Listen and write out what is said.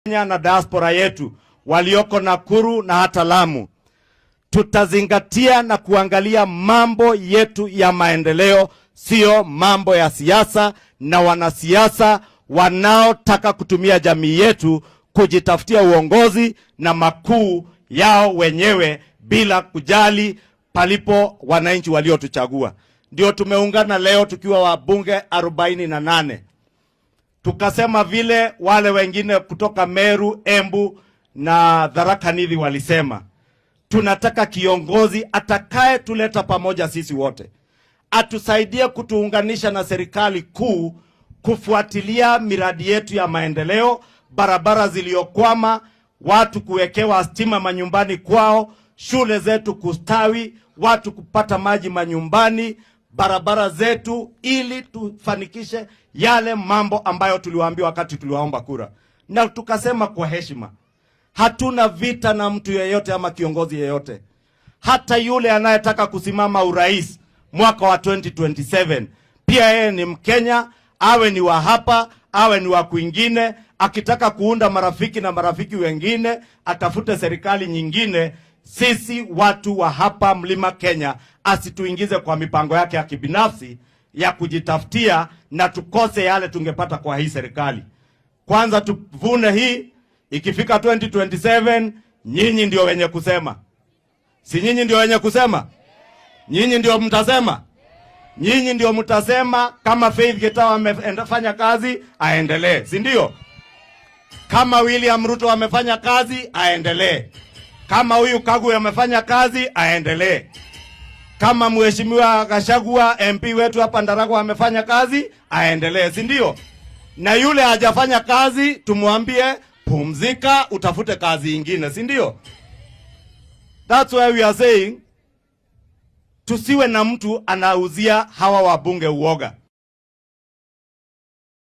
Na diaspora yetu walioko Nakuru na hata Lamu, tutazingatia na kuangalia mambo yetu ya maendeleo, sio mambo ya siasa na wanasiasa wanaotaka kutumia jamii yetu kujitafutia uongozi na makuu yao wenyewe bila kujali palipo wananchi waliotuchagua. Ndio tumeungana leo tukiwa wabunge 48. Tukasema vile wale wengine kutoka Meru, Embu na Tharaka Nithi walisema, tunataka kiongozi atakaye tuleta pamoja sisi wote, atusaidie kutuunganisha na serikali kuu, kufuatilia miradi yetu ya maendeleo, barabara ziliokwama, watu kuwekewa stima manyumbani kwao, shule zetu kustawi, watu kupata maji manyumbani, barabara zetu, ili tufanikishe yale mambo ambayo tuliwaambia wakati tuliwaomba kura. Na tukasema kwa heshima, hatuna vita na mtu yeyote ama kiongozi yeyote. Hata yule anayetaka kusimama urais mwaka wa 2027, pia yeye ni Mkenya, awe ni wa hapa, awe ni wa kwingine. Akitaka kuunda marafiki na marafiki wengine, atafute serikali nyingine. Sisi watu wa hapa Mlima Kenya asituingize kwa mipango yake ya kibinafsi ya kujitafutia na tukose yale tungepata kwa hii serikali. Kwanza tuvune hii, ikifika 2027 nyinyi ndio wenye kusema. Si nyinyi ndio wenye kusema? Nyinyi ndio mtasema? Nyinyi ndio mtasema kama Faith Getawa amefanya kazi, aendelee, si ndio? Kama William Ruto amefanya kazi, aendelee. Kama huyu Kagwe amefanya kazi, aendelee. Kama Mheshimiwa Gachagua MP wetu hapa Ndaragwa amefanya kazi, aendelee, si ndio? Na yule hajafanya kazi tumwambie pumzika, utafute kazi nyingine, si ndio? That's why we are saying tusiwe na mtu anauzia hawa wabunge uoga.